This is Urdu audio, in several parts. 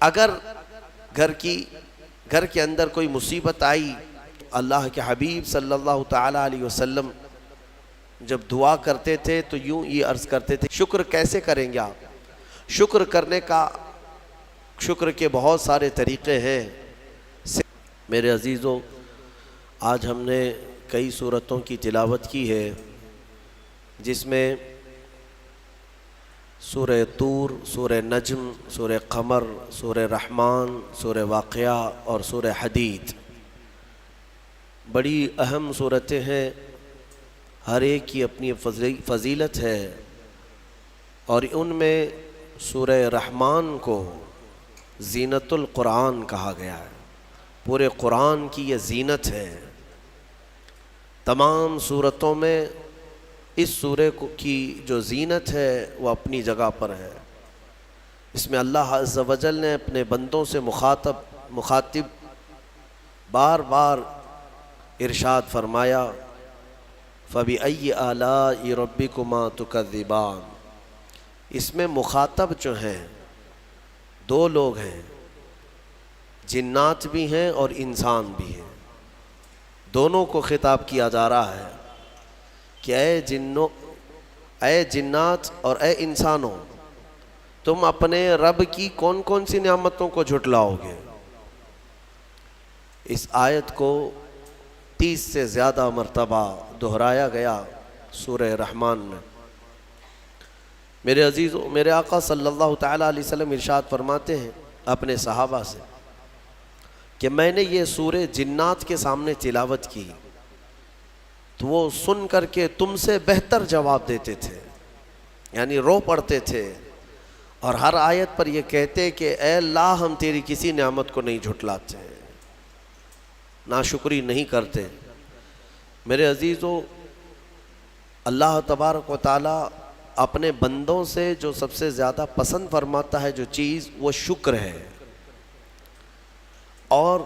اگر گھر کے اندر کوئی مصیبت آئی تو اللہ کے حبیب صلی اللہ تعالیٰ علیہ وسلم جب دعا کرتے تھے تو یوں یہ عرض کرتے تھے، شکر کیسے کریں گے آپ؟ شکر کے بہت سارے طریقے ہیں۔ میرے عزیزو، آج ہم نے کئی سورتوں کی تلاوت کی ہے، جس میں سورہ طور، سورہ نجم، سورہ قمر، سورہ رحمان، سورہ واقعہ اور سورہ حدید بڑی اہم صورتیں ہیں، ہر ایک کی اپنی فضیلت ہے، اور ان میں سورہ رحمان کو زینت القرآن کہا گیا ہے۔ پورے قرآن کی یہ زینت ہے۔ تمام صورتوں میں اس سورہ کی جو زینت ہے وہ اپنی جگہ پر ہے۔ اس میں اللہ عز و جل نے اپنے بندوں سے مخاطب بار بار ارشاد فرمایا، فَبِأَيِّ آلَاءِ رَبِّكُمَا تُكَذِّبَانِ۔ اس میں مخاطب جو ہیں دو لوگ ہیں، جنات بھی ہیں اور انسان بھی ہیں، دونوں کو خطاب کیا جا رہا ہے کہ اے جنات اور اے انسانوں، تم اپنے رب کی کون کون سی نعمتوں کو جھٹلاؤ گے؟ اس آیت کو 30 سے زیادہ مرتبہ دہرایا گیا سورہ رحمان میں۔ میرے عزیزو، میرے آقا صلی اللہ تعالیٰ علیہ وسلم ارشاد فرماتے ہیں اپنے صحابہ سے کہ میں نے یہ سورہ جنات کے سامنے تلاوت کی تو وہ سن کر کے تم سے بہتر جواب دیتے تھے، یعنی رو پڑتے تھے، اور ہر آیت پر یہ کہتے کہ اے اللہ، ہم تیری کسی نعمت کو نہیں جھٹلاتے، ناشکری نہیں کرتے۔ میرے عزیزو، اللہ تبارک و تعالیٰ اپنے بندوں سے جو سب سے زیادہ پسند فرماتا ہے جو چیز، وہ شکر ہے، اور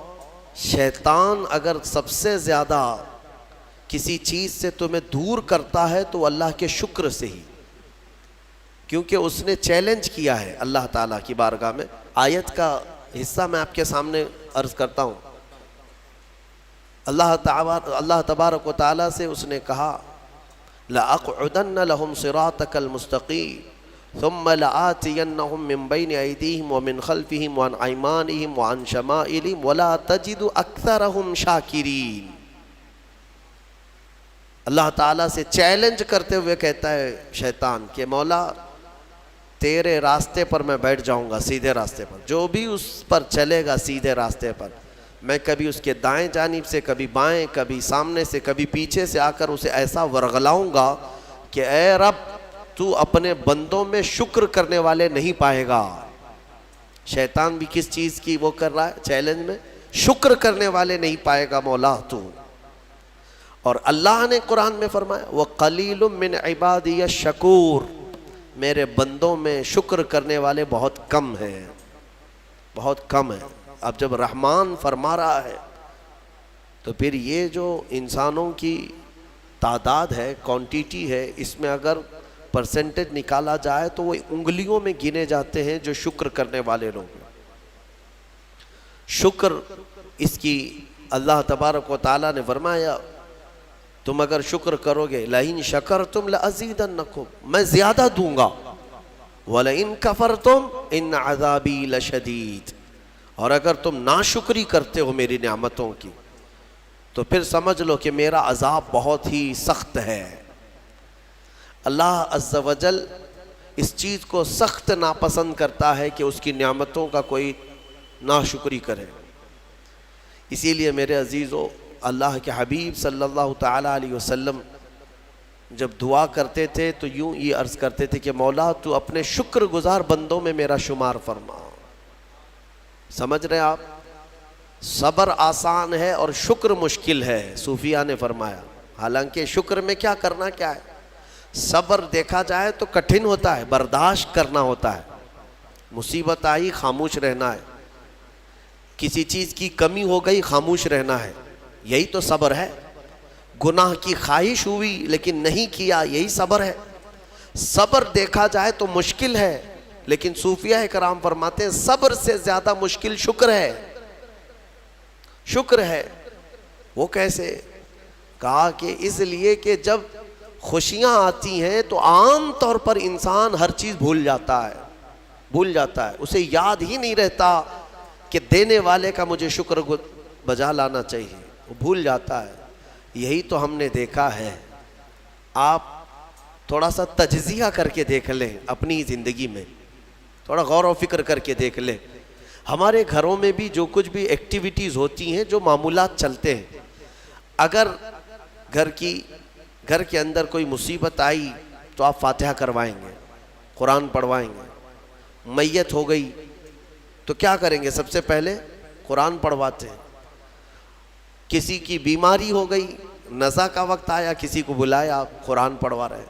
شیطان اگر سب سے زیادہ کسی چیز سے تمہیں دور کرتا ہے تو اللہ کے شکر سے ہی، کیونکہ اس نے چیلنج کیا ہے اللہ تعالیٰ کی بارگاہ میں۔ آیت کا حصہ میں آپ کے سامنے عرض کرتا ہوں۔ اللہ تبارک و تعالیٰ سے اس نے کہا، لَأَقْعُدَنَّ لَهُمْ صِرَاطَكَ الْمُسْتَقِيمَ ثُمَّ لَآتِيَنَّهُمْ مِنْ بَيْنِ أَيْدِيهِمْ وَمِنْ خَلْفِهِمْ وَعَنْ أَيْمَانِهِمْ وَعَنْ شَمَائِلِهِمْ وَلَا تَجِدُ أَكْثَرَهُمْ شَاكِرِينَ۔ اللہ تعالیٰ سے چیلنج کرتے ہوئے کہتا ہے شیطان کہ مولا، تیرے راستے پر میں بیٹھ جاؤں گا، سیدھے راستے پر، جو بھی اس پر چلے گا سیدھے راستے پر، میں کبھی اس کے دائیں جانب سے، کبھی بائیں، کبھی سامنے سے، کبھی پیچھے سے آ کر اسے ایسا ورغلاؤں گا کہ اے رب، تو اپنے بندوں میں شکر کرنے والے نہیں پائے گا۔ شیطان بھی کس چیز کی وہ کر رہا ہے چیلنج میں؟ شکر کرنے والے نہیں پائے گا مولا تو۔ اور اللہ نے قرآن میں فرمایا، وَقَلِيلٌ مِّنْ عِبَادِيَ الشَّكُورُ، میرے بندوں میں شکر کرنے والے بہت کم ہیں، بہت کم ہیں۔ اب جب رحمان فرما رہا ہے تو پھر یہ جو انسانوں کی تعداد ہے، کوانٹیٹی ہے، اس میں اگر پرسنٹیج نکالا جائے تو وہ انگلیوں میں گنے جاتے ہیں جو شکر کرنے والے لوگ ہیں۔ شکر اس کی اللہ تبارک و تعالیٰ نے فرمایا، تم اگر شکر کرو گے، لَإِن شَكَرْتُمْ لَأَزِيدَنَّكُمْ، میں زیادہ دوں گا، وَلَإِن كَفَرْتُمْ إِنَّ عَذَابِي لَشَدِيدٌ، اور اگر تم ناشکری کرتے ہو میری نعمتوں کی تو پھر سمجھ لو کہ میرا عذاب بہت ہی سخت ہے۔ اللہ عز و جل اس چیز کو سخت ناپسند کرتا ہے کہ اس کی نعمتوں کا کوئی ناشکری کرے۔ اسی لیے میرے عزیزو، اللہ کے حبیب صلی اللہ تعالیٰ علیہ وسلم جب دعا کرتے تھے تو یوں یہ عرض کرتے تھے کہ مولا، تو اپنے شکر گزار بندوں میں میرا شمار فرما۔ سمجھ رہے آپ؟ صبر آسان ہے اور شکر مشکل ہے، صوفیہ نے فرمایا۔ حالانکہ شکر میں کیا کرنا کیا ہے؟ صبر دیکھا جائے تو کٹھن ہوتا ہے، برداشت کرنا ہوتا ہے، مصیبت آئی خاموش رہنا ہے، کسی چیز کی کمی ہو گئی خاموش رہنا ہے، یہی تو صبر ہے۔ گناہ کی خواہش ہوئی لیکن نہیں کیا، یہی صبر ہے۔ صبر دیکھا جائے تو مشکل ہے، لیکن صوفیہ کرام فرماتے ہیں صبر سے زیادہ مشکل شکر ہے. شکر ہے. وہ کیسے؟ کہا کہ اس لیے کہ جب خوشیاں آتی ہیں تو عام طور پر انسان ہر چیز بھول جاتا ہے, اسے یاد ہی نہیں رہتا کہ دینے والے کا مجھے شکر بجا لانا چاہیے, وہ بھول جاتا ہے. یہی تو ہم نے دیکھا ہے. آپ تھوڑا سا تجزیہ کر کے دیکھ لیں اپنی زندگی میں, تھوڑا غور و فکر کر کے دیکھ لیں. ہمارے گھروں میں بھی جو کچھ بھی ایکٹیویٹیز ہوتی ہیں, جو معمولات چلتے ہیں, اگر گھر کے اندر کوئی مصیبت آئی تو آپ فاتحہ کروائیں گے, قرآن پڑھوائیں گے. میت ہو گئی تو کیا کریں گے؟ سب سے پہلے قرآن پڑھواتے ہیں. کسی کی بیماری ہو گئی, نزا کا وقت آیا, کسی کو بلایا, قرآن پڑھوا رہے.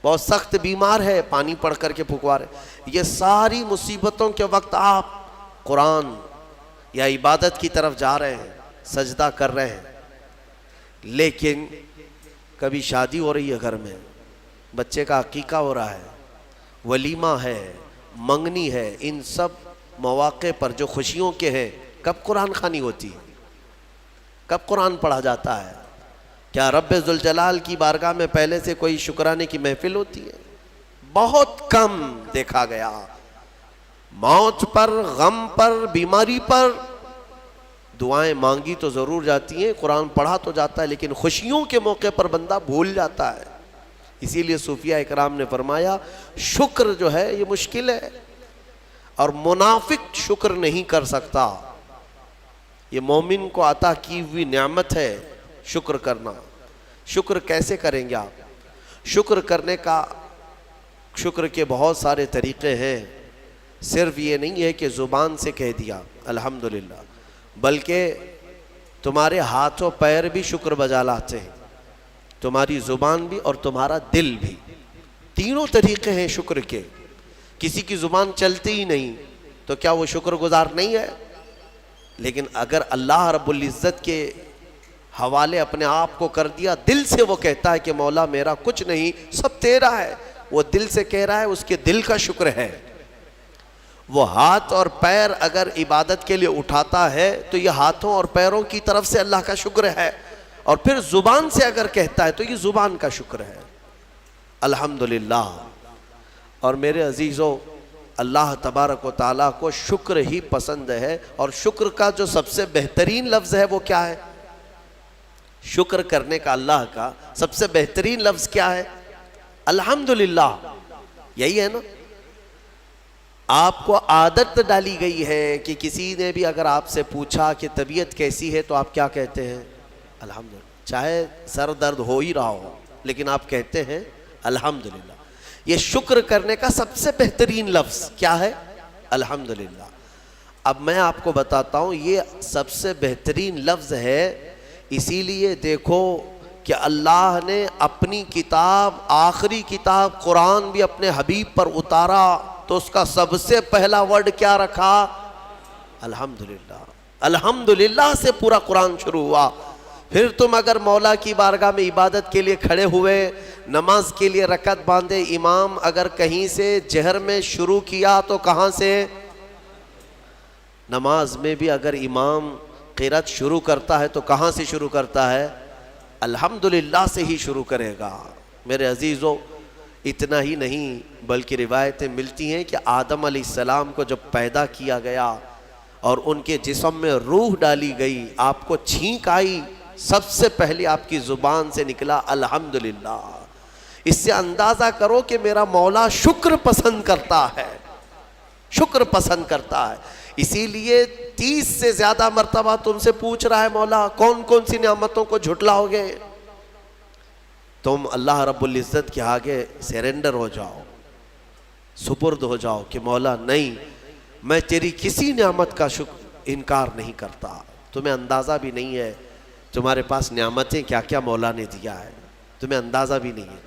بہت سخت بیمار ہے, پانی پڑھ کر کے پھکوا رہے. یہ ساری مصیبتوں کے وقت آپ قرآن یا عبادت کی طرف جا رہے ہیں, سجدہ کر رہے ہیں. لیکن کبھی شادی ہو رہی ہے گھر میں, بچے کا عقیقہ ہو رہا ہے, ولیمہ ہے, منگنی ہے, ان سب مواقع پر جو خوشیوں کے ہیں, کب قرآن خوانی ہوتی ہے؟ کب قرآن پڑھا جاتا ہے؟ کیا رب ذوالجلال کی بارگاہ میں پہلے سے کوئی شکرانے کی محفل ہوتی ہے؟ بہت کم دیکھا گیا. موت پر, غم پر, بیماری پر دعائیں مانگی تو ضرور جاتی ہیں, قرآن پڑھا تو جاتا ہے, لیکن خوشیوں کے موقع پر بندہ بھول جاتا ہے. اسی لیے صوفیہ اکرام نے فرمایا شکر جو ہے یہ مشکل ہے, اور منافق شکر نہیں کر سکتا. یہ مومن کو عطا کی ہوئی نعمت ہے شکر کرنا. شکر کیسے کریں گے آپ؟ شکر کرنے کا, شکر کے بہت سارے طریقے ہیں. صرف یہ نہیں ہے کہ زبان سے کہہ دیا الحمدللہ, بلکہ تمہارے ہاتھ و پیر بھی شکر بجا لاتے ہیں, تمہاری زبان بھی اور تمہارا دل بھی. تینوں طریقے ہیں شکر کے. کسی کی زبان چلتی ہی نہیں تو کیا وہ شکر گزار نہیں ہے؟ لیکن اگر اللہ رب العزت کے حوالے اپنے آپ کو کر دیا, دل سے وہ کہتا ہے کہ مولا میرا کچھ نہیں, سب تیرا ہے, وہ دل سے کہہ رہا ہے, اس کے دل کا شکر ہے. وہ ہاتھ اور پیر اگر عبادت کے لیے اٹھاتا ہے تو یہ ہاتھوں اور پیروں کی طرف سے اللہ کا شکر ہے, اور پھر زبان سے اگر کہتا ہے تو یہ زبان کا شکر ہے. الحمدللہ. اور میرے عزیزو, اللہ تبارک و تعالیٰ کو شکر ہی پسند ہے, اور شکر کا جو سب سے بہترین لفظ ہے وہ کیا ہے؟ شکر کرنے کا اللہ کا سب سے بہترین لفظ کیا ہے؟ الحمدللہ. یہی ہے نا. آپ کو عادت ڈالی گئی ہے کہ کسی نے بھی اگر آپ سے پوچھا کہ طبیعت کیسی ہے تو آپ کیا کہتے ہیں؟ الحمدللہ. چاہے سر درد ہو ہی رہا ہو لیکن آپ کہتے ہیں الحمدللہ. یہ شکر کرنے کا سب سے بہترین لفظ کیا ہے؟ الحمدللہ. اب میں آپ کو بتاتا ہوں یہ سب سے بہترین لفظ ہے, اسی لیے دیکھو کہ اللہ نے اپنی کتاب, آخری کتاب قرآن بھی اپنے حبیب پر اتارا تو اس کا سب سے پہلا ورڈ کیا رکھا؟ الحمدللہ. الحمدللہ سے پورا قرآن شروع ہوا. پھر تم اگر مولا کی بارگاہ میں عبادت کے لیے کھڑے ہوئے, نماز کے لیے رکعت باندھے, امام اگر کہیں سے جہر میں شروع کیا تو کہاں سے؟ نماز میں بھی اگر امام قرات شروع کرتا ہے تو کہاں سے شروع کرتا ہے؟ الحمدللہ سے ہی شروع کرے گا. میرے عزیزو, اتنا ہی نہیں بلکہ روایتیں ملتی ہیں کہ آدم علیہ السلام کو جب پیدا کیا گیا اور ان کے جسم میں روح ڈالی گئی, آپ کو چھینک آئی, سب سے پہلے آپ کی زبان سے نکلا الحمدللہ. اس سے اندازہ کرو کہ میرا مولا شکر پسند کرتا ہے, شکر پسند کرتا ہے. اسی لیے 30 سے زیادہ مرتبہ تم سے پوچھ رہا ہے مولا کون کون سی نعمتوں کو جھٹلاؤ گے؟ تم اللہ رب العزت کے آگے سیرنڈر ہو جاؤ, سپرد ہو جاؤ کہ مولا نہیں, میں تیری کسی نعمت کا انکار نہیں کرتا. تمہیں اندازہ بھی نہیں ہے تمہارے پاس نعمتیں کیا کیا مولا نے دیا ہے, تمہیں اندازہ بھی نہیں ہے.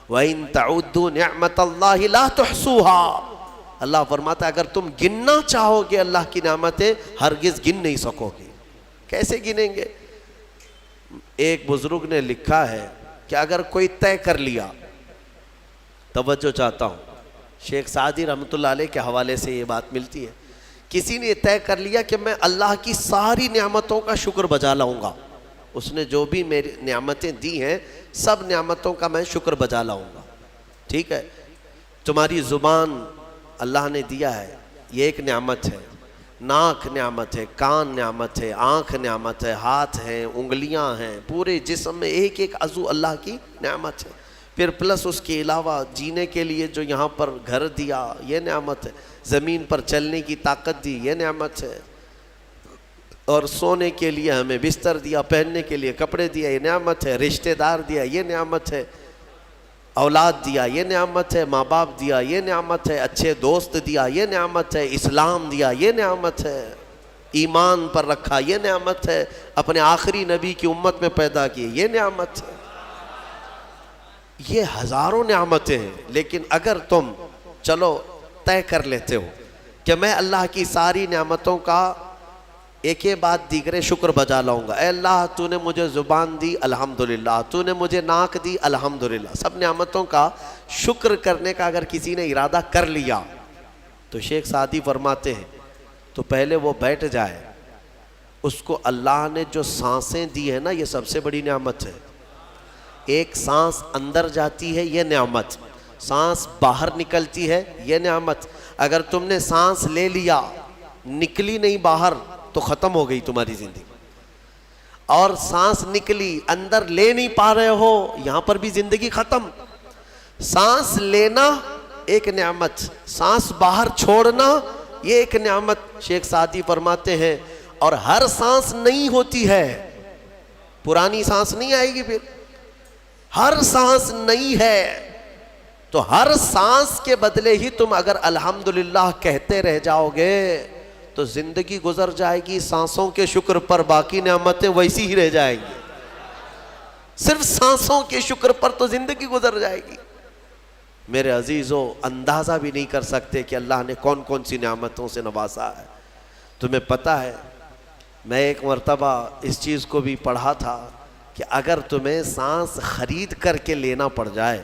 وَإِن تَعُدُّوا نِعْمَةَ اللَّهِ لَا تُحْصُوهَا. اللہ فرماتا ہے اگر تم گننا چاہو گے اللہ کی نعمتیں, ہرگز گن نہیں سکو گے. کیسے گنیں گے؟ ایک بزرگ نے لکھا ہے کہ اگر کوئی طے کر لیا, توجہ چاہتا ہوں, شیخ سعدی رحمۃ اللہ علیہ کے حوالے سے یہ بات ملتی ہے، کسی نے طے کر لیا کہ میں اللہ کی ساری نعمتوں کا شکر بجا لاؤں گا، اس نے جو بھی میری نعمتیں دی ہیں سب نعمتوں کا میں شکر بجا لاؤں گا. ٹھیک ہے، تمہاری زبان اللہ نے دیا ہے، یہ ایک نعمت ہے، ناک نعمت ہے، کان نعمت ہے، آنکھ نعمت ہے، ہاتھ ہیں، انگلیاں ہیں، پورے جسم میں ایک ایک عضو اللہ کی نعمت ہے. پھر پلس اس کے علاوہ جینے کے لیے جو یہاں پر گھر دیا یہ نعمت ہے، زمین پر چلنے کی طاقت دی یہ نعمت ہے، اور سونے کے لیے ہمیں بستر دیا، پہننے کے لیے کپڑے دیا یہ نعمت ہے، رشتہ دار دیا یہ نعمت ہے، اولاد دیا یہ نعمت ہے، ماں باپ دیا یہ نعمت ہے، اچھے دوست دیا یہ نعمت ہے، اسلام دیا یہ نعمت ہے، ایمان پر رکھا یہ نعمت ہے، اپنے آخری نبی کی امت میں پیدا کی یہ نعمت ہے. یہ ہزاروں نعمتیں ہیں، لیکن اگر تم چلو طے کر لیتے ہو کہ میں اللہ کی ساری نعمتوں کا ایک ہی بات دیگرے شکر بجا لاؤں گا، اے اللہ تو نے مجھے زبان دی الحمدللہ، تو نے مجھے ناک دی الحمدللہ، سب نعمتوں کا شکر کرنے کا اگر کسی نے ارادہ کر لیا تو شیخ سعدی فرماتے ہیں تو پہلے وہ بیٹھ جائے، اس کو اللہ نے جو سانسیں دی ہیں نا یہ سب سے بڑی نعمت ہے. ایک سانس اندر جاتی ہے یہ نعمت، سانس باہر نکلتی ہے یہ نعمت. اگر تم نے سانس لے لیا نکلی نہیں باہر تو ختم ہو گئی تمہاری زندگی، اور سانس نکلی اندر لے نہیں پا رہے ہو یہاں پر بھی زندگی ختم. سانس لینا ایک نعمت، سانس باہر چھوڑنا یہ ایک نعمت. شیخ سعدی فرماتے ہیں اور ہر سانس نہیں ہوتی ہے، پرانی سانس نہیں آئے گی، پھر ہر سانس نہیں ہے، تو ہر سانس کے بدلے ہی تم اگر الحمدللہ کہتے رہ جاؤ گے تو زندگی گزر جائے گی سانسوں کے شکر پر، باقی نعمتیں ویسی ہی رہ جائیں گی. صرف سانسوں کے شکر پر تو زندگی گزر جائے گی. میرے عزیزو اندازہ بھی نہیں کر سکتے کہ اللہ نے کون کون سی نعمتوں سے نوازا ہے. تمہیں پتہ ہے میں ایک مرتبہ اس چیز کو بھی پڑھا تھا کہ اگر تمہیں سانس خرید کر کے لینا پڑ جائے،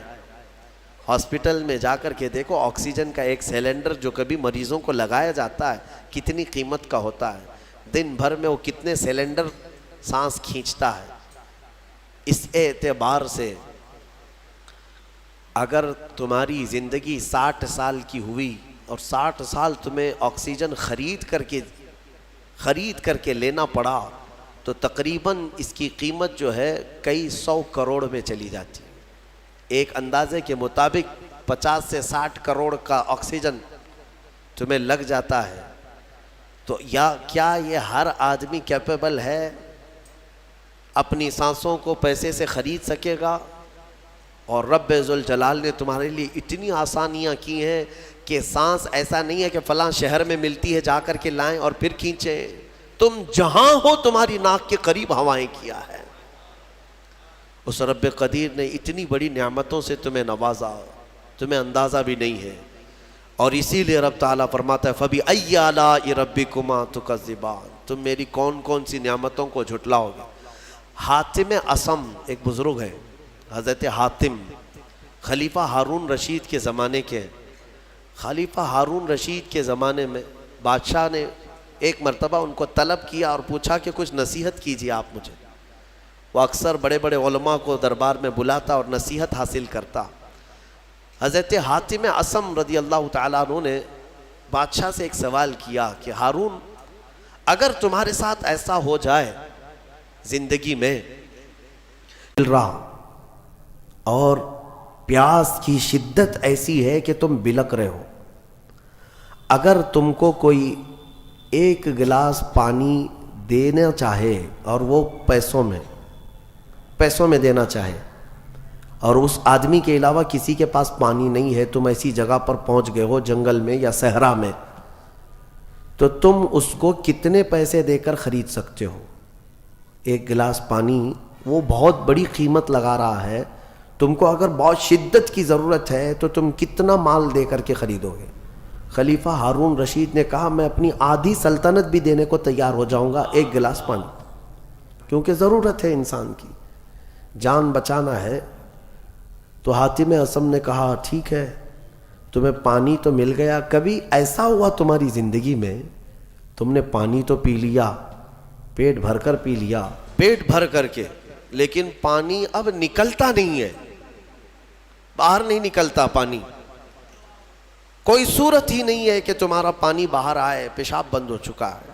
ہاسپٹل میں جا کر کے دیکھو آکسیجن کا ایک سلنڈر جو کبھی مریضوں کو لگایا جاتا ہے کتنی قیمت کا ہوتا ہے، دن بھر میں وہ کتنے سلنڈر سانس کھینچتا ہے. اس اعتبار سے اگر تمہاری زندگی 60 سال کی ہوئی اور 60 سال تمہیں آکسیجن خرید کر کے لینا پڑا تو تقریباً اس کی قیمت جو ہے کئی 100 کروڑ میں چلی جاتی ہے. ایک اندازے کے مطابق 50 سے 60 کروڑ کا آکسیجن تمہیں لگ جاتا ہے. تو کیا یہ ہر آدمی کیپیبل ہے اپنی سانسوں کو پیسے سے خرید سکے گا؟ اور رب ذوالجلال نے تمہارے لیے اتنی آسانیاں کی ہیں کہ سانس ایسا نہیں ہے کہ فلاں شہر میں ملتی ہے جا کر کے لائیں اور پھر کھینچیں. تم جہاں ہو تمہاری ناک کے قریب ہوائیں کیا ہے. اس رب قدیر نے اتنی بڑی نعمتوں سے تمہیں نوازا، تمہیں اندازہ بھی نہیں ہے. اور اسی لیے رب تعالیٰ فرماتا ہے فَبِأَيِّ آلَاءِ رَبِّكُمَا تُكَذِّبَانِ، تم میری کون کون سی نعمتوں کو جھٹلاؤ گے. حاتم اصم ایک بزرگ ہے، حضرت حاتم خلیفہ ہارون رشید کے زمانے کے ہیں. خلیفہ ہارون رشید کے زمانے میں بادشاہ نے ایک مرتبہ ان کو طلب کیا اور پوچھا کہ کچھ نصیحت کیجیے آپ مجھے. وہ اکثر بڑے بڑے علماء کو دربار میں بلاتا اور نصیحت حاصل کرتا. حضرت حاتم اصم رضی اللہ تعالیٰ عنہ نے بادشاہ سے ایک سوال کیا کہ ہارون اگر تمہارے ساتھ ایسا ہو جائے زندگی میں اور پیاس کی شدت ایسی ہے کہ تم بلک رہے ہو، اگر تم کو کوئی ایک گلاس پانی دینا چاہے اور وہ پیسوں میں دینا چاہے اور اس آدمی کے علاوہ کسی کے پاس پانی نہیں ہے، تم ایسی جگہ پر پہنچ گئے ہو جنگل میں یا صحرا میں، تو تم اس کو کتنے پیسے دے کر خرید سکتے ہو؟ ایک گلاس پانی وہ بہت بڑی قیمت لگا رہا ہے، تم کو اگر بہت شدت کی ضرورت ہے تو تم کتنا مال دے کر کے خریدو گے؟ خلیفہ ہارون رشید نے کہا میں اپنی آدھی سلطنت بھی دینے کو تیار ہو جاؤں گا ایک گلاس پانی، کیونکہ ضرورت ہے انسان کی، جان بچانا ہے. تو حاتم اصم نے کہا ٹھیک ہے تمہیں پانی تو مل گیا، کبھی ایسا ہوا تمہاری زندگی میں تم نے پانی تو پی لیا، پیٹ بھر کر پی لیا، پیٹ بھر کر کے، لیکن پانی اب نکلتا نہیں ہے، باہر نہیں نکلتا پانی، کوئی صورت ہی نہیں ہے کہ تمہارا پانی باہر آئے، پیشاب بند ہو چکا ہے۔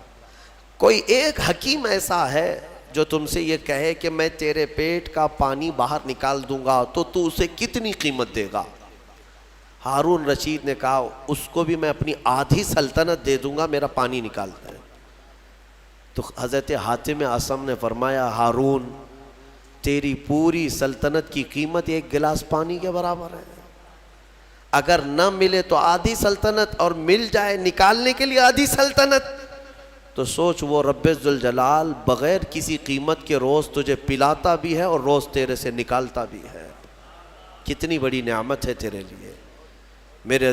کوئی ایک حکیم ایسا ہے جو تم سے یہ کہے کہ میں تیرے پیٹ کا پانی باہر نکال دوں گا تو اسے کتنی قیمت دے گا؟ ہارون رشید نے کہا اس کو بھی میں اپنی آدھی سلطنت دے دوں گا، میرا پانی نکالتا ہے۔ تو حضرت حاتم اصم نے فرمایا ہارون تیری پوری سلطنت کی قیمت ایک گلاس پانی کے برابر ہے، اگر نہ ملے تو آدھی سلطنت اور مل جائے نکالنے کے لیے آدھی سلطنت، تو سوچ وہ رب ذوالجلال بغیر کسی قیمت کے روز تجھے پلاتا بھی ہے اور روز تیرے سے نکالتا بھی ہے، کتنی بڑی نعمت ہے تیرے لیے میرے